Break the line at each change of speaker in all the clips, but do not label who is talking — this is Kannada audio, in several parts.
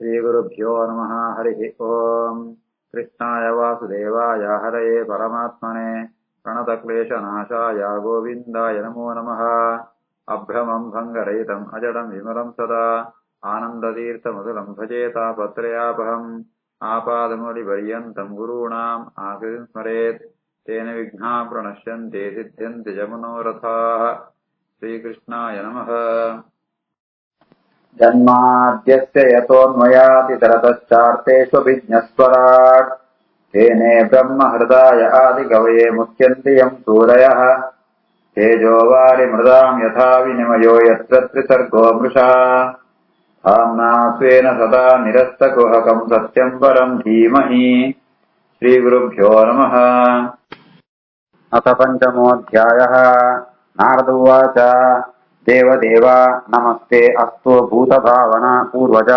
श्रीगुरुभ्यो नमः। हरिः ओम्। कृष्णाय वासुदेवाय हरये परमात्मने प्रणतक्लेशनाशाय गोविन्दाय नमो नमः। अभ्रमम् भङ्गरहितम् अजडम् विमलम् सदा आनन्दतीर्थमधुरम् भजेतापत्रयापहम् आपादमौलिपर्यन्तम् गुरूणाम् आकृतिम् स्मरेत् तेन विघ्नाः प्रणश्यन्ते सिद्ध्यन्ति च मनोरथाः। श्रीकृष्णाय नमः। जन्माद्यस्य यतोऽन्वयातितरतश्चार्तेष्वभिज्ञस्वराट् तेने ब्रह्महृदाय आदिकवये मुह्यन्ति यम् सूरयः तेजोवारिमृदाम् यथा विनिमयो यत्र त्रिसर्गो मृषा धाम्ना स्वेन सदा निरस्तकुहकम् सत्यम् परम् धीमहि। श्रीगुरुभ्यो नमः। अथ पञ्चमोऽध्यायः। नारद उवाच देवदेव नमस्ते अस्तु भूतभावना पूर्वज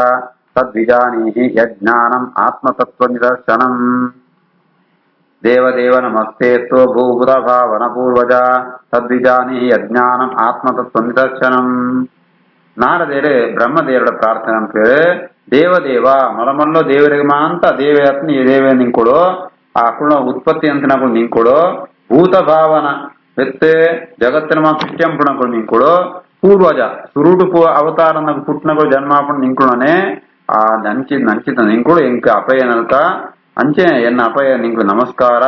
तद्विजानीहि यज्ञानम् आत्मतत्त्वनिदर्शनम्। देवदेव नमस्तेऽस्तु भूतभावना पूर्वज तद्विजानीहि यज्ञानम् ಆತ್ಮತತ್ವನಿದರ್ಶನಂ. ನಾರದೇರು ಬ್ರಹ್ಮದೇವರ ಪ್ರಾರ್ಥನೆ ಅಂತ ದೇವದೇವ ಮೊಲಮಲ್ಲೋ ದೇವರಿಗೆ ಅಂತ ದೇವರತ್ನ ದೇವೇ ನಿಂಕೊಡು ಆಕಳ ಉತ್ಪತ್ತಿ ಅಂತ ನಾವು ನಿಂಕೊಡು ಭೂತ ಭಾವನ ಎತ್ತೆ ಜಗತ್ತಿನ ಮಾ ಸೃಷ್ಟಿಂಪಣಗಳು ನಿಂಕೊಡು ಪೂರ್ವಜ ಸುರುಡು ಅವತಾರ ಪುಟ್ನಗಳು ಜನ್ಮಾಪಣ ನಿಂಕೊಳನೆ ಆ ನಂಚಿತ ನಿಂಕೊಡು ಎಂಕ ಅಪಯ ನಲ್ಕ ಅಂಚೆ ಎನ್ನ ಅಪಯ ನಿಂಕು ನಮಸ್ಕಾರ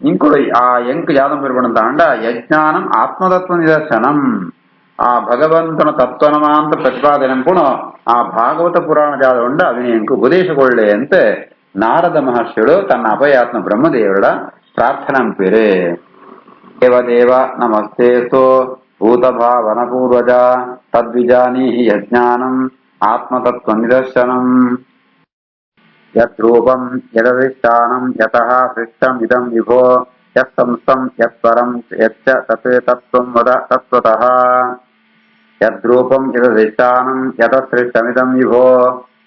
ನಿಂಕೊಡು ಆ ಎಂಕ ಯಾದಂ ಪೆರ್ಬಣಂತ ಅಂಡ ಯಜ್ಞಾನಂ ಆತ್ಮತತ್ವ ನಿದರ್ಶನಂ. ಆ ಭಗವಂತನ ತತ್ವನಮಾಂತ ಪ್ರತಿಪಾದನೆಂಪುಣ ಆ ಭಾಗವತ ಪುರಾಣ ಜಾದ ಉಂಡ ಅವಿನಿಯಂಕು ಉಪದೇಶಗೊಳ್ಳೆ ಅಂತೆ ನಾರದ ಮಹರ್ಷಿಗಳು ತನ್ನ ಅಭಯಾತ್ಮ ಬ್ರಹ್ಮದೇವರ ಪ್ರಾರ್ಥನಂಪಿರೆ. ದೇವದೇವ ನಮಸ್ತೆಸ್ತು ಭೂತಭಾವನ ಪೂರ್ವಜ ತದ್ವಿಜಾನೀಹಿ ಯಜ್ಞಾನಂ ಆತ್ಮತತ್ವ ನಿದರ್ಶನಂ. ಯದ್ರೂಪಂ ಯದಧಿಷ್ಠಾನಂ ಯತಃ ಸೃಷ್ಟಂ ಇದಂ ವಿಭೋ ಯತ್ಸಂಸ್ಥಂ ಯತ್ಪರಂ ಯಚ್ಚ ತತ್ ತತ್ವಂ ವದ ತತ್ವತಃ. ಯದ್ರೂಪಂ ಯದಧಿಷ್ಠಾನಂ ಯತಸೃಷ್ಟಮಿದಂ ವಿಭೋ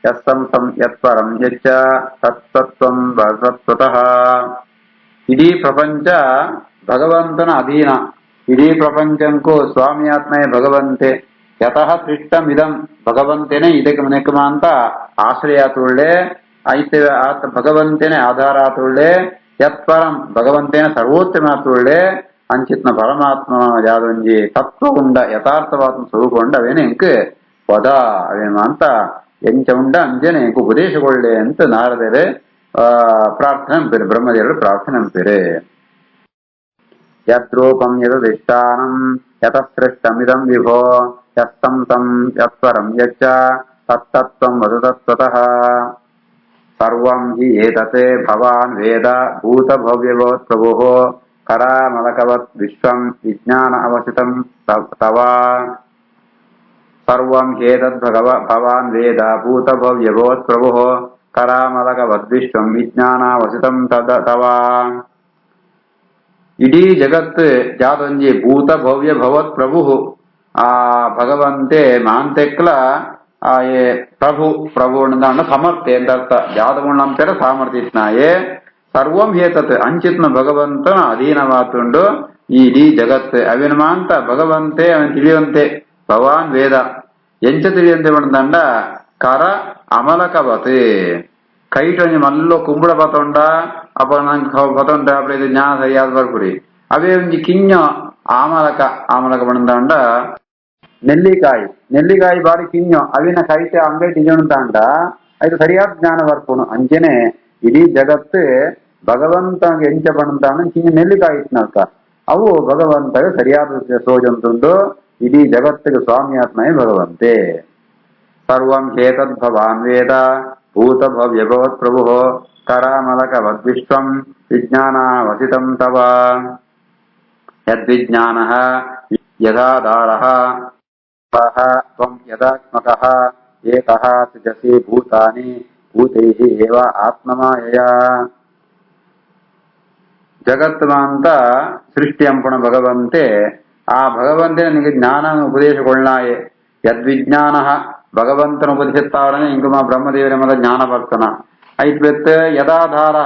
ಯತ್ಸಂಸ್ಥಂ ಯತ್ಪರಂ ಯಚ್ಚ ತತ್ತತ್ವಂ ವದ ತತ್ವತಃ. ಇಡೀ ಪ್ರಪಂಚ ಭಗವಂತನ ಅಧೀನ. ಇಡೀ ಪ್ರಪಂಚಕ್ಕೂ ಸ್ವಾಮಿಯಾತ್ಮೇ ಭಗವಂತೆ. ಯತಃ ಸೃಷ್ಟಮಿದಂ ಭಗವಂತೇನೆ ಇದಕ್ಕೆ ಮನೆಕಮ ಅಂತ ಆಶ್ರಯಾತುಳ್ಳೆ ಐತೆ ಆತ ಭಗವಂತೇನೆ ಆಧಾರ ಆತುಳ್ಳೆ ಯತ್ಪರಂ ಭಗವಂತೇನ ಸರ್ವೋತ್ತಮಾತುಳ್ಳೆ ಅಂಚಿತ್ನ ಪರಮಾತ್ಮ ಯಾದೊಂಜಿ ತತ್ವ ಉಂಡ ಯಥಾರ್ಥವಾತ್ಮ ಸ್ವರೂಪ ಉಂಡ ಅವೇನೆ ಎಂಕ್ ಪದ ಅವೇಮ ಅಂತ ಎಂಚ ಉಂಡ ಅಂಜನೆ ಎಂಕ್ ಉಪದೇಶಗೊಳ್ಳೆ ಅಂತ ನಾರದರೆ ಪ್ರಾರ್ಥನೆ ಅಂಪೇರೆ ಬ್ರಹ್ಮದೇವರು ಪ್ರಾರ್ಥನೆ ಅಂಪೇರೆ. ಯದ್ರೂಪಂ ಯದಧಿಷ್ಠಾನಂ ಯತಸೃಷ್ಟಮಿದಂ ವಿಭೋ ಯತ್ಸಂಸ್ಥಂ ಯತ್ಪರಂ ಯಚ್ಚ ತತ್ತತ್ವಂ ವದ ತತ್ವತಃ. ಸರ್ವಂ ಹಿ ಏತತೆ ಭವಾನ್ ವೇದ ಭೂತಭವ್ಯವತ್ ಪ್ರಭುಃ ಕರಾಮಲಕವತ್ ವಿಶ್ವಂ ವಿಜ್ಞಾನ ಅವಸಿತಂ ತವ. ಸರ್ವಂ ಹ್ಯೇತದ್ ಭವಾನ್ ವೇದ ಭೂತಭವ್ಯವತ್ ಪ್ರಭುಃ ಕರಾಮಲಕವದ್ ವಿಶ್ವಂ ವಿಜ್ಞಾನಾವಸಿತಂ ತವ. ಇಡೀ ಜಗತ್ ಜಾದೊಂಜಿ ಭೂತ ಭವ್ಯ ಭವತ್ ಪ್ರಭು ಆ ಭಗವಂತೆ ಮಾಂತೆಕ್ಲ ಆಯೆ ಪ್ರಭು ಪ್ರಭು ಅಂದ ಸಮರ್ಥೆ ಅಂತ ಅರ್ಥ. ಜಾದಗುಣಂಪೆರ ಸಾಮರ್ಥ್ಯತ್ನಾಯೇ ಸರ್ವಂ ಹೇತತ್ ಅಂಚಿತ್ನ ಭಗವಂತನ ಅಧೀನವಾತುಂಡು ಈ ಇಡೀ ಜಗತ್ ಅವಿನ ಮಾಂತ ಭಗವಂತೆ ಅವನ್ ತಿಳಿಯುವಂತೆ ಭವಾನ್ ವೇದ ಎಂಚ ತಿಳಿಯಂತೆ ಬಂದಂಡ ಕರ ಅಮಲಕವತ್ ಕೈಟೊಂಜಿ ಮಲ್ಲೋ ಕುಂಬಳ ಪತೊಂಡ ಅಪ್ಪ ನಂಗೆ ಪತೊಂಡ ಅಪ್ಪ ಇದು ಜ್ಞಾನ ಸರಿಯಾದ ಬರ್ಪುರಿ ಅವೇ ಒಂಜಿ ಕಿಂಜ ಆಮಲಕ ಬಂದಂಡ ನೆಲ್ಲಿಕಾಯಿ ಬಾರಿ ಕಿಂಜ ಅವಿನ ಕೈತೆ ಅಂಗೈ ತಿಜುಂತಾಂಡ ಅದು ಸರಿಯಾದ ಜ್ಞಾನ ಬರ್ಪುನು ಅಂಚೆನೆ ಇಡೀ ಜಗತ್ತು ಭಗವಂತನಿಗೆ ಎಂಚ ಬಂತಾಣ ಕಿಂಜ ನೆಲ್ಲಿಕಾಯಿ ಇಟ್ನಲ್ಕ ಅವು ಭಗವಂತಗೆ ಸರಿಯಾದ ಸೋಜಂತುಂಡು ಇಡೀ ಜಗತ್ತಿಗೆ ಸ್ವಾಮಿಯಾತ್ಮಯೇ ಭಗವಂತೆ. ಸರ್ವಂ ಹೇತದ್ ಭವಾನ್ ವೇದ ಭೂತ ಭವ್ಯಭವತ್ ಪ್ರಭು ಕರಾಮಲಕವದ್ ವಿಶ್ವಂ ವಿಜ್ಞಾನಾವಸಿತಂ ತವ. ಯದ್ವಿಜ್ಞಾನಃ ಯದಾಧಾರಃ ತ್ವಂ ಯದಾತ್ಮಕಃ ಏಕಃ ಸೃಜಸಿ ಭೂತಾನಿ ಭೂತೈಃ ಏವ ಆತ್ಮಮಾಯಯ. ಜಗತ್ತು ಅಂತ ಸೃಷ್ಟಿ ಅಂಪಣ ಭಗವಂತೆ ಆ ಭಗವಂತನ ನಿಮಗೆ ಜ್ಞಾನ ಉಪದೇಶಗೊಳ್ಳಾಯೆ. ಯದ್ವಿಜ್ಞಾನ ಭಗವಂತನ ಉಪದೇಶತ್ತಾವಡನೆ ಇಂಗುಮ ಬ್ರಹ್ಮದೇವರ ಮದ ಜ್ಞಾನ ಬರ್ತನ ಐತ್ ಬೆತ್ ಯದಾಧಾರ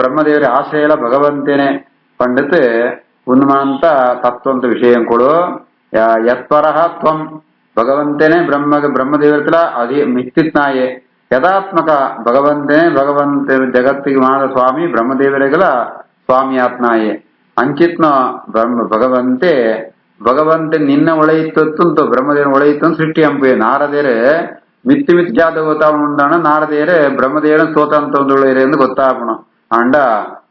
ಬ್ರಹ್ಮದೇವರ ಆಶ್ರಯಲ ಭಗವಂತೇನೆ ಪಂಡಿತ್ ಉನ್ಮಾಂತ ತತ್ವಂತ ವಿಷಯ ಕೊಡು ಯತ್ಪರಃ ತ್ವಂ ಭಗವಂತನೇ ಬ್ರಹ್ಮದೇವರ ಅಧಿ ಮಿತ್ತಿತ್ನಾಯೆ ಯದಾತ್ಮಕ ಭಗವಂತ ಜಗತ್ತಿಗೆ ಮಾಡ ಸ್ವಾಮಿ ಬ್ರಹ್ಮದೇವರಿಗಳ ಸ್ವಾಮಿ ಆತ್ನಾಯೆ ಅಂಚಿತ್ನ ಭಗವಂತೆ ನಿನ್ನ ಒಳೆಯಿತ್ತು ಬ್ರಹ್ಮದೇವನ ಒಳೆಯಿತ್ತು ಸೃಷ್ಟಿ ಅಂಪೆ ನಾರದೇರೆ ಮಿತ್ತಿ ಜಾತ ಗೊತ್ತಾವಣ ನಾರದೇರೆ ಬ್ರಹ್ಮದೇವನ ಸ್ತೋತಂತೊಂದುಳ್ಳೇರೆ ಎಂದು ಗೊತ್ತಾಪಣ ಅಂಡ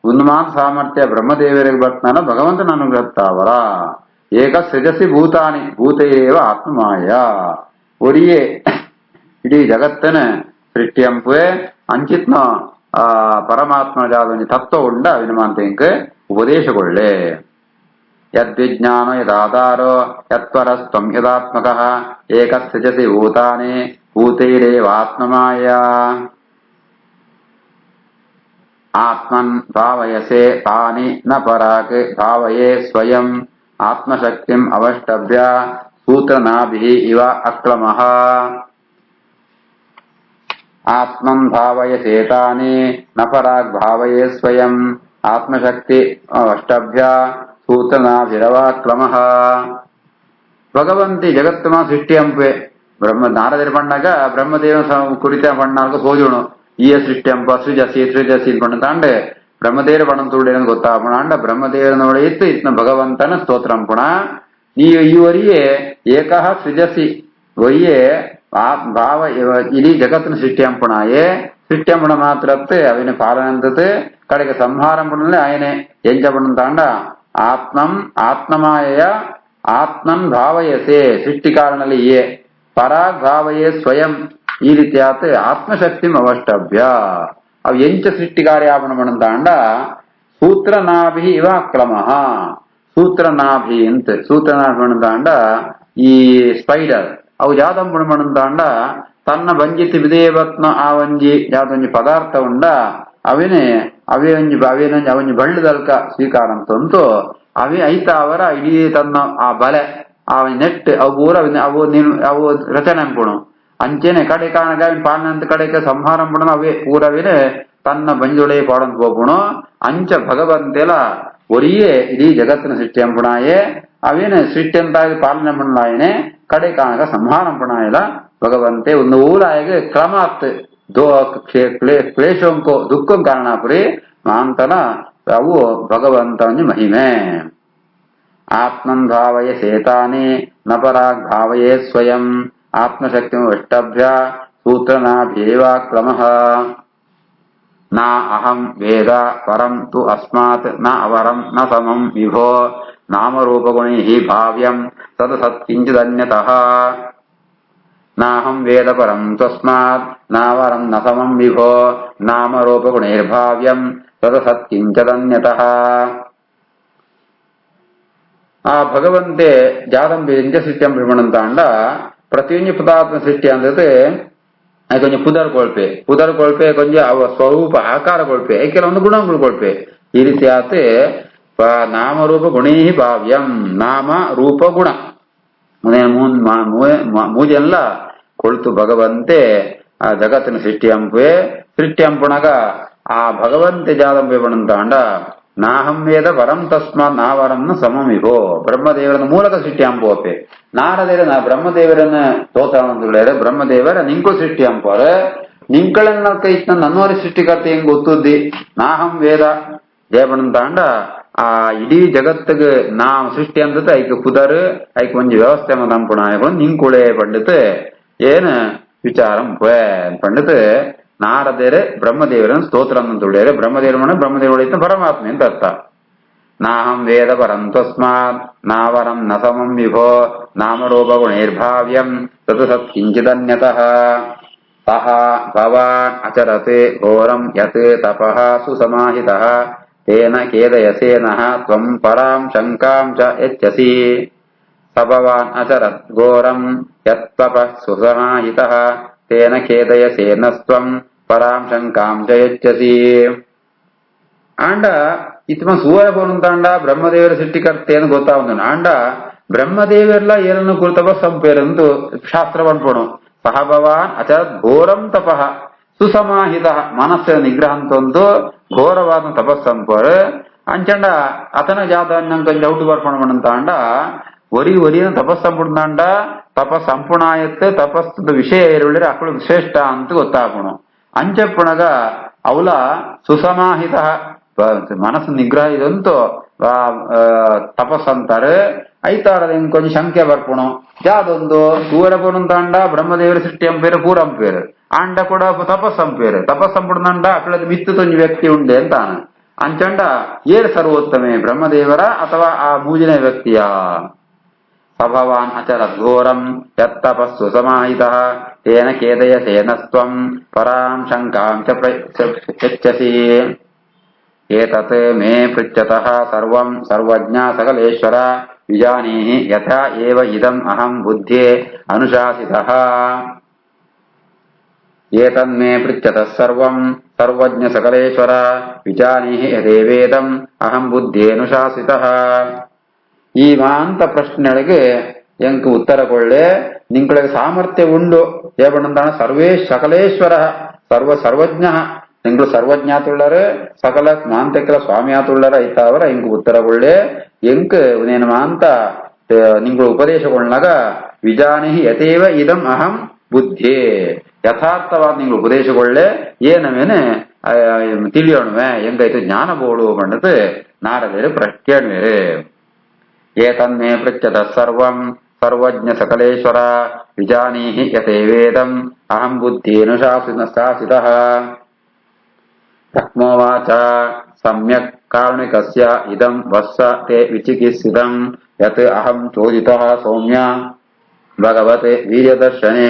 ಉನ್ಮಾನ ಸಾಮರ್ಥ್ಯ ಬ್ರಹ್ಮದೇವರಿಗೆ ಬರ್ತಾನ ಭಗವಂತ ನನಗೆ ಗೊತ್ತಾವರ ಏಕ ಸೃಜಸಿ ಭೂತಾನಿ ಭೂತೇವ ಆತ್ಮಮಾಯ ಒರಿಯೇ ಇಡೀ ಜಗತ್ತನ ಸೃಷ್ಟಿ ಅಂಪೆ ಅಂಚಿತ್ನ ಪರಮಾತ್ಮ ಜಾದ ತತ್ವ ಉಂಡ ಅವಿನಮಾಂತೆಂಕ ಉಪದೇಶಗೊಳ್ಳೆ ಯದ್ವಿಜ್ಞಾನ ಯದಾಧಾರೋ ಯತ್ಪರಸ್ತ್ವಂ ಯದಾತ್ಮಕಃ ಏಕಸ್ಸೃಜಸಿ ಭೂತಾನಿ ಭೂತೈರೇವಾತ್ಮಮಾಯ ಆತ್ಮನ್ ಭಾವಯಸೆ ತಾನಿ ನ ಪರಾಕ್ ಭಾವಯೇ ಸ್ವಯಂ ಆತ್ಮಶಕ್ತಿಂ ಅವಷ್ಟಭ್ಯ ಸೂತ್ರನಾಭಿಃ ಇವ ಅಕ್ಲಮಃ ಆತ್ಮನ್ ಭಾವಯಸೆ ತಾನಿ ನ ಪರಾಕ್ ಭಾವಯೇ ಸ್ವಯಂ ಆತ್ಮಶಕ್ತಿ ಅವಷ್ಟಭ್ಯ ಸೂತ್ರನಾಭಿರವಾಕ್ಲಮಃ ಭಗವಂತಿ ಜಗತ್ತಮ ಸೃಷ್ಟಿ ಅಂಪೆ ನಾರದರು ಪಣ್ಣಾಗ ಬ್ರಹ್ಮದೇವ ಕುರಿತ ಪಣ್ಣಾಗ ಸೋಜುಣು ಈ ಸೃಷ್ಟಿ ಅಂಪ ಸೃಜಸಿ ಪಣ್ಣ ತಾಂಡೆ ಬ್ರಹ್ಮದೇವರ ಪಣ್ಣಂ ತುಳ್ಳಿ ಗೊತ್ತಾಪಣ ಬ್ರಹ್ಮದೇವರನೊಳೆ ಇತ್ತು ಭಗವಂತನ ಸ್ತೋತ್ರ ಅಂಪಣ ಈವರಿಯೇ ಏಕಃ ಸೃಜಸಿ ಒಯ್ಯೇ ಭಾವ ಇಡೀ ಜಗತ್ತಿನ ಸೃಷ್ಟಿ ಅಂಪಣಾಯೇ ಸೃಷ್ಟಿ ಅಂಪಣ ಮಾತ್ರತ್ತೆ ಅವಿನ ಪಾಲನಂತತೆ ಕಡೆಗೆ ಸಂಹಾರಂಪಣಲ್ಲೇ ಆಯನೆ ಎಂಜಪಣ ತಾಂಡ ಆತ್ಮಮಾಯ ಆತ್ಮನ್ ಭಾವಯಸೆ ಸೃಷ್ಟಿ ಕಾರಣದಲ್ಲಿ ಯೇ ಪರಾಗ್ ಭಾವಯೇ ಸ್ವಯಂ ಈ ರೀತಿ ಆತ ಆತ್ಮಶಕ್ತಿ ಅವಷ್ಟಭ್ಯ ಅವು ಎಂಚ ಸೃಷ್ಟಿ ಕಾರ್ಯಾಪಣ ತಾಂಡ ಸೂತ್ರನಾಭಿ ಇವ ಕ್ರಮಃ ಸೂತ್ರನಾಭಿ ಅಂತ ಸೂತ್ರನಾಭಿ ತಾಂಡ ಈ ಸ್ಪೈಡರ್ ಅವು ಜಾದಂಪಣ ತಾಂಡ ತನ್ನ ಬಂಜಿತಿ ವಿಧೇಯತ್ನ ಆ ಒಂಜಿ ಯಾವ್ದೊಂಜಿ ಪದಾರ್ಥ ಉಂಡ ಅವೇ ಬಳ್ಳದಲ್ಕ ಸ್ವೀಕಾರ ಅಂತಂತು ಅವೇ ಐತ ಅವರ ಇಡೀ ತನ್ನ ಆ ಬಲೆ ಆ ನೆಟ್ ಅವು ಪೂರ ಅವು ರಚನೆ ಅನ್ಪುಣು ಅಂಚೆನೆ ಕಡೆ ಕಾರಣಗ ಪಾಲನಂತ ಕಡೆಗೆ ಸಂಹಾರ ಪುಣ ಅವೇ ಪೂರವಿನೆ ತನ್ನ ಬಂಜೊಳೆ ಪಾಡಂತ ಹೋಗ್ಪುಣು ಅಂಚ ಭಗವಂತೆಲ ಒರಿಯೇ ಇಡೀ ಜಗತ್ತಿನ ಸೃಷ್ಟಿ ಅಂಪುಣಾಯೇ ಅವೇನೆ ಸೃಷ್ಟಿ ಅಂತಾಗಿ ಪಾಲನೆ ಪುಣಲಾಯನೆ ಕಡೆ ಕಾರಣಗ ಸಂಹಾರ ಪುಣಾಯಲ ಭಗವಂತೆ ಒಂದು ಊರಾಯಗೆ ಕ್ರಮಾತ್ ಕ್ಲೇಶಂಕೋ ದುಃಖಂ ಕಾರಣಾಪುರಿ ಮಾಂತನ ಅವು ಭಗವಂತನ ಮಹಿಮೆ ಆತ್ಮನ್ ಭಾವಯೇ ಸೇತಾನಿ ನ ಪರಾಗ್ ಭಾವಯೇ ಸ್ವಯಂ ಆತ್ಮಶಕ್ತಿ ಅಷ್ಟಭ್ಯ ಸೂತ್ರನಾಭ್ಯೇವಾಕ್ರಮಃ ನ ಅಹಂ ವೇದ ಪರಂ ತು ಅಸ್ಮಾತ್ ನ ಅವರಂ ನ ಸಮಂ ವಿಭೋ ನಾಮರೂಪಗುಣೈಃ ಭಾವ್ಯಂ ತದ್ ಸತ್ಕಿಂಚಿದನ್ಯತಃ ನಾಹಂ ವೇದ ಪರಂ ತಸ್ಮಾತ್ ನಾವರಂ ನ ಸಮಂ ವಿಭೋ ನಾಮರೂಪಗುಣೈರ್ಭಾವ್ಯಂ ತದ್ ಸತ್ಕಿಂಚಿದನ್ಯತಃ ಆ ಭಗವಂತೆ ಜಾದಂಬಿ ಎಂಜ ಸೃಷ್ಟಿ ಅಂಬಿಮಣಂತಾಂಡ ಪ್ರತಿಯೊಂದು ಪದಾರ್ಥ ಸೃಷ್ಟಿ ಅಂದ್ರೆ ಕೊಂಚ ಪುದರ್ಕೊಳ್ಪೆ ಕೊಂಚ ಅವ ಸ್ವರೂಪ ಆಕಾರಗೊಳ್ಪೆ ಕೆಲವೊಂದು ಗುಣಗಳ್ಕೊಳ್ಪೆ ಈ ರೀತಿ ಆತೆ ನಾಮರೂಪ ಗುಣೈ ಭಾವ್ಯಂ ನಾಮ ರೂಪ ಗುಣ ಮೂಜೆಲ್ಲ ಕೊಳ್ತು ಭಗವಂತೆ ಆ ಜಗತ್ತಿನ ಸೃಷ್ಟಿ ಅಂಪುಣಗ ಆ ಭಗವಂತೆ ಜಾದಂಬೆ ಬಣಂತಾಂಡ ನಾಹಂ ವೇದ ವರಂ ತಸ್ಮಾತ್ ನಾವರಂನ ಸಮಮಿಭೋ ಬ್ರಹ್ಮದೇವರನ ಮೂಲಕ ಸೃಷ್ಟಿ ಅಂಪೋಪೆ ನಾರದೇವರ ಬ್ರಹ್ಮದೇವರನ್ನ ತೋತಾನಂದುಳ್ಳೇರೆ ಬ್ರಹ್ಮದೇವರ ನಿಂಕು ಸೃಷ್ಟಿ ಅಂಪೋರ ನಿಂಕಳನ್ನ ಕೈತ್ನ ನನ್ನವರಿ ಸೃಷ್ಟಿಕರ್ತೆ ಹೆಂಗ್ ಗೊತ್ತುದ್ದಿ ನಾಹಂ ವೇದ ಜಯಬಣಂತಾಂಡ ಆ ಇಡೀ ಜಗತ್ತಿಗೆ ನಾವು ಸೃಷ್ಟಿ ಅಂತದ ಐಕ್ ಪುದರ್ ಐಕ್ ಒಂಜಿ ವ್ಯವಸ್ಥೆ ಮಂಪುಣ ನಿಂಕುಳೆ ಪಂಡಿತ್ ಏನ್ ವಿಚಾರಂ ಪಂಡಿತ್ ನಾರದೇರೆ ಬ್ರಹ್ಮದೇವರನ್ನು ಸ್ತೋತ್ರ ತುಳ್ಳಿಯರೆ ಬ್ರಹ್ಮದೇವರ ಪರಮಾತ್ಮ ಅಂತ ಅರ್ಥ ನಾಹಂ ವೇದ ಪರಂ ತಸ್ಮಾತ್ ನಾವರಂ ನ ಸಮಂ ವಿಭೋ ನಾಮರೂಪ ಗುಣೈರ್ಭಾವ್ಯಂ ತತ್ ಸತ್ಕಿಂಚಿದನ್ಯತಃ ಸಹ ಭವಾನ್ ಅಚರತೆ ಘೋರಂ ಯತ್ ತಪಃ ಸುಸಮಾಹಿತಃ ತೇನ ಖೇದಯಸೇ ನಃ ತ್ವಂ ಪರಾಂ ಶಂಕಾಂ ಚ ಯಚ್ಛಸಿ ಸ ಭವಾನ್ ಅಚರತ್ ಘೋರಂ ಯತ್ ತಪಃ ಸುಸಮಾಹಿತಃ ತೇನ ಖೇದಯಸೇ ನಸ್ತ್ವಂ ಪರಾಂ ಶಂಕಾಂ ಚ ಯಚ್ಛಸಿ ಆಂಡ ಇತ್ಮ ಸೂರ್ಯ ಬೋನಂತಾಂಡ ಬ್ರಹ್ಮದೇವರ ಸೃಷ್ಟಿಕರ್ತೇನು ಗೊತ್ತಾವಂದನು ಆಂಡ ಬ್ರಹ್ಮದೇವರೆಲ್ಲ ಏನನ್ನು ಕುರಿತವ ಸಂಪೇರಂದು ಶಾಸ್ತ್ರ ಪಂಪಣು ಸಹ ಭವಾನ್ ಅಚರತ್ ಘೋರಂ ತಪಃ ಸುಸಮಾಹಿತ ಮನಸ್ಸಿನ ನಿಗ್ರಹ ಅಂತಂದು ಘೋರವಾದ ತಪಸ್ಸಂಪರ್ ಅಂಚಂಡ ಅತನ ಜಾತ ಕೊಂಚ ಔಟು ಬರ್ಪಣಮಂತಾಂಡ ಒರಿ ಒರಿಯನ್ನು ತಪಸ್ಸಂಪುಡ್ದಾಂಡ ತಪಸ್ಸಂಪುಣಾಯತ್ತೆ ತಪಸ್ಸದ ವಿಷಯ ಏರುಳ್ಳಿರೆ ಅಕ್ಕಳು ಶ್ರೇಷ್ಠ ಅಂತ ಗೊತ್ತಾಪುಣು ಅಂಚಪ್ಪುಣಗ ಅವಲ ಸುಸಮಾಹಿತ ಮನಸ್ಸು ನಿಗ್ರಹ ಇದಂತೂ ತಪಸ್ಸಂತಾರೆ ಐತಾರದ ಕೊಂಚ ಶಂಕೆ ಬರ್ಪುಣು ಯಾದೊಂದು ಸೂರ ಪುಣಂತಾಂಡ ಬ್ರಹ್ಮದೇವರ ಸೃಷ್ಟಿ ಅಂಪೇರು ಪೂರ ಅಂಪೇರು ಆಂಡ ಕೂಡ ತಪಸ್ಸಂಪೇರು ತಪಸ್ಸಂಪುಡ್ದಂಡ ಅಕ್ಕಳದ ಮಿತ್ತು ತೊಂಜಿ ವ್ಯಕ್ತಿ ಉಂಡೆ ಅಂತಾನ ಅಂಚಂಡ ಏರು ಸರ್ವೋತ್ತಮೆ ಬ್ರಹ್ಮದೇವರ ಅಥವಾ ಆ ಮೂಜಿನ ವ್ಯಕ್ತಿಯ ಸಭವಾನ್ ಅಚರ ಘೋರಂ ಯತ್ತಪಸ್ಸು ಸಮಾಹಿತಃ ತೇನ ಖೇದಯ ಸೇನಸ್ತ್ವಂ ಪರಾಂ ಶಂಕಾಂ ಚ ಪೃಚ್ಛಸಿ ಏತತ್ ಮೇ ಪೃಚ್ಛತಃ ಸರ್ವಂ ಸರ್ವಜ್ಞ ಸಕಲೇಶ್ವರ ವಿಜಾನೀಹಿ ಯಥಾ ಏವ ಇದಂ ಅಹಂ ಬುದ್ಧ್ಯೇ ಅನುಶಾಸಿತಃ ಏತನ್ಮೇ ಪೃಚ್ಛತಃ ಸರ್ವಂ ಸರ್ವಜ್ಞ ಸಕಲೇಶ್ವರ ವಿಜಾನೀಹಿ ಯದೇವೇದಂ ಅಹಂ ಬುದ್ಧ್ಯೇ ಅನುಶಾಸಿತಃ ಈ ಮಾಂತ ಪ್ರಶ್ನೆಗಳಿಗೆ ಎಂಕ ಉತ್ತರ ಕೊಳ್ಳೆ ನಿಂಗಳಿಗೆ ಸಾಮರ್ಥ್ಯ ಉಂಡು ಏಪಣಂತಾಣ ಸರ್ವೇ ಸಕಲೇಶ್ವರ ಸರ್ವಜ್ಞ ನಿಂಗಳು ಸರ್ವಜ್ಞಾತುಳ್ಳರು ಸಕಲ ಮಾಂತಕ್ಕೆಲ ಸ್ವಾಮಿಯಾತುಳ್ಳರ ಐತಾವರ ಇಂಕ ಉತ್ತರ ಕೊಳ್ಳೆ ಎಂಕ ನೇನು ಮಾಂತ ನಿಂಗಳು ಉಪದೇಶಗೊಂಡಾಗ ವಿಜಾನಿಹಿ ಯಥೇವ ಇದಂ ಅಹಂ ಬುದ್ಧಿ ಯಥಾರ್ಥವಾದ ನಿಂಗಳು ಉಪದೇಶಗೊಳ್ಳೆ ಏನವೇನೆ ತಿಳಿಯೋಣವೆ ಎಂಗೈತು ಜ್ಞಾನ ಬೋಳು ಬಂಡದು ನಾರದೇರು ಕೇಳುವೇರೆ ಏತನ್ಮೇ ಪೃಚ್ಛತಃ ಸರ್ವಂ ಸರ್ವಜ್ಞ ಸಕಲೇಶ್ವರ ವಿಜಾನೀಹಿ ಯಥೇವೇದಂ ಅಹಂ ಬುದ್ಧೇನ ಶಾಸಿತಃ ಬ್ರಹ್ಮೋವಾಚ ಸಮ್ಯಕ್ ಕಾರುಣಿಕಸ್ಯ ಇದಂ ವತ್ಸ ತೇ ವಿಚಿಕಿತ್ಸಿತಂ ಯತ್ ಅಹಂ ಚೋದಿತಃ ಸೌಮ್ಯ ಭಗವತೆ ವೀರ್ಯದರ್ಶನೆ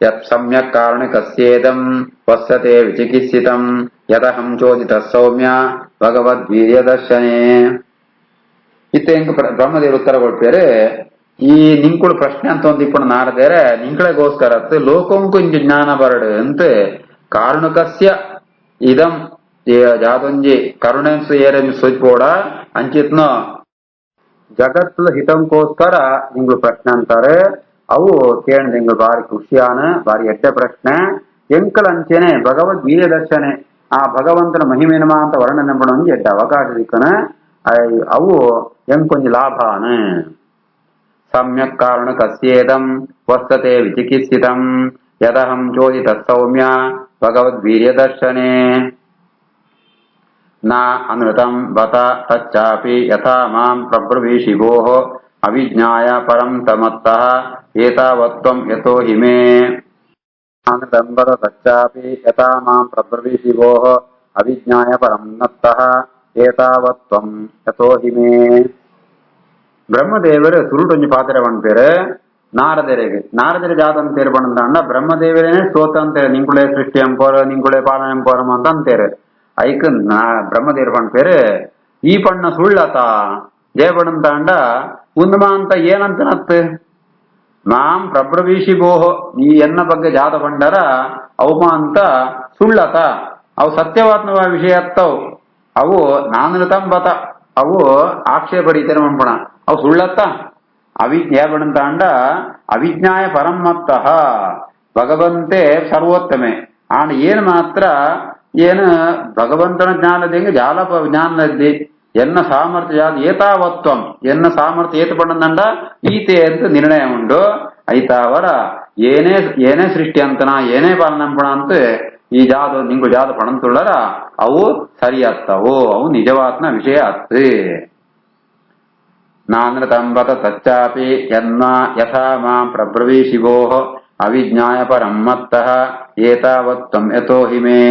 ಯತ್ ಸಮ್ಯಕ್ ಕಾರುಣಿಕಸ್ಯೇದಂ ವತ್ಸ ತೇ ವಿಚಿಕಿತ್ಸಿತಂ ಯದಹಂ ಚೋದಿತಃ ಸೌಮ್ಯ ಭಗವದ್ವೀರ್ಯದರ್ಶನೆ ಇತ್ತ ಹೆಂಗ ಬ್ರಹ್ಮದೇವರು ಉತ್ತರ ಕೊಡ್ತಾರೆ ಈ ನಿಂಕುಳು ಪ್ರಶ್ನೆ ಅಂತ ಒಂದು ಇಪ್ಪಣ ನಾರದೇರೆ ನಿಂಕಳೆಗೋಸ್ಕರ ಲೋಕಂಕು ಇಂಜು ಜ್ಞಾನ ಬರಡು ಅಂತ ಕಾರುಣಕಸ್ಯ ಇದಂ ಜಾದೊಂಜಿ ಕರುಣೆನ್ಸು ಏರೆಂದು ಸೋಚ್ಬೋಡ ಅಂಚಿತ್ನ ಜಗತ್ತು ಹಿತಂಕೋಸ್ಕರ ನಿಂಗಳು ಪ್ರಶ್ನೆ ಅಂತಾರೆ ಅವು ಕೇಳ ನಿಂಗಳು ಬಾರಿ ಖುಷಿಯಾನ ಬಾರಿ ಎಡ್ಡೆ ಪ್ರಶ್ನೆ ಎಂಕಲ್ ಅಂಚೆನೆ ಭಗವದ್ ವೀರ್ಯ ದರ್ಶನೆ ಆ ಭಗವಂತನ ಮಹಿಮೆನಮ ಅಂತ ವರ್ಣನೆ ಮಾಡೋಂಗೆ ಎಡ್ಡ ಅವಕಾಶ ಸಿಕ್ಕನ ಅವು ಎಂಕೊಂಜಿ ಲಾಭಾನ ಸಮ್ಯಕ್ ಕಾರಣ ಕಸ್ಯೇದಂ ವಸ್ತತೆ ವಿಚಿಕಿತ್ಸಿತಂ ಯದಹಂ ಚೋದಿತ ಸೌಮ್ಯ ಭಗವದ್ವೀರ್ಯ ದರ್ಶನೆ ನ ಅನೃತಂ ಬತ ತಚ್ಚಾಪಿ ಯಥಾ ಮಾಂ ಪ್ರಬ್ರವೀಷಿ ಭೋಃ ಅವಿಜ್ಞಾಯ ಪರಂ ತಮತ್ತಃ ಏತಾವತ್ತ್ವಂ ಯತೋ ಹಿಮೇ ಅನೃತಂ ಬತ ತಚ್ಚಾಪಿ ಯಥಾ ಮಾಂ ಪ್ರಬ್ರವೀಷಿ ಭೋಃ ಅವಿಜ್ಞಾಯ ಪರಂ ನತ್ತಃ ಏತಾವತ್ತ್ವಂ ಯತೋ ಹಿಮೇ ಬ್ರಹ್ಮದೇವರು ಸುರುಟೊಂಜಿ ಪಾತ್ರ ಬಂದ್ಪೇರೆ ನಾರದರಿಗೆ ಜಾತಂತ ತೇರು ಬಂದ ಬ್ರಹ್ಮದೇವರೇನೆ ಸ್ತೋತ ಅಂತೇಳಿ ನಿಂಕುಳೆ ಸೃಷ್ಟಿ ಎಂಪೋರ ನಿಂಕುಳೆ ಪಾಲನ ಎಂಪೋರಮ ಅಂತ ಅಂತೇರು ಐಕ್ ಬ್ರಹ್ಮದೇವರು ಬಂದ್ಪೇರೆ ಈ ಪಣ್ಣ ಸುಳ್ಳತ ದೇವಣಂತಾಂಡ ಉಂದಮ ಅಂತ ಏನಂತ ಮಾಂ ಪ್ರಬ್ರವೀಷಿ ಬೋಹೋ ಈ ಎನ್ನ ಬಗ್ಗೆ ಜಾತ ಬಂಡರ ಅವಮ ಅಂತ ಸುಳ್ಳತ ಅವು ಸತ್ಯವಾತ್ಮ ವಿಷಯ ಅತ್ತವು ಅವು ನಾನೃತಂಬತ ಅವು ಆಕ್ಷೇಪ ಪಡೀತಾರೆ ಮಣ್ಪಣ ಅವು ಸುಳ್ಳತ್ತ ಅವಿಜ್ಞಾಪಣಂತಾಂಡ ಅವಿಜ್ಞಾಯ ಪರಮತ್ತಃ ಭಗವಂತೆ ಸರ್ವೋತ್ತಮೆ ಆಂಡ ಏನು ಮಾತ್ರ ಏನು ಭಗವಂತನ ಜ್ಞಾನದಂಗೆ ಜಾಲಪ ಜ್ಞಾನದ್ದಿ ಎನ್ನ ಸಾಮರ್ಥ್ಯ ಏತಾವತ್ವಂ ಎನ್ನ ಸಾಮರ್ಥ್ಯ ಏತು ಪಣ್ಣಂಡ ಈತೆ ಅಂತ ನಿರ್ಣಯ ಉಂಡು ಐತಾವರ ಏನೇ ಸೃಷ್ಟಿ ಅಂತನ ಏನೇ ಪಾಲನಂಪಣ ಅಂತ ಈ ಜಾದು ನಿಂಗು ಜಾದು ಪಣಂತುಳ್ಳರ ಅವು ಸರಿ ಅತ್ತವು ಅವು ನಿಜವಾತ್ನ ವಿಷಯ ಅತ್ತು ನಾನೃತಂಬತ ತಚ್ಚಾಪಿ ಯನ್ನ ಯಥಾ ಮಾಂ ಪ್ರಬ್ರವೀಷಿ ಭೋಃ ಅವಿಜ್ಞಾಯ ಪರಂ ಮತ್ತಃ ಏತಾವತ್ತ್ವಂ ಯತೋ ಹಿಮೇ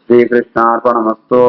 ಶ್ರೀಕೃಷ್ಣಾರ್ಪಣಮಸ್ತು.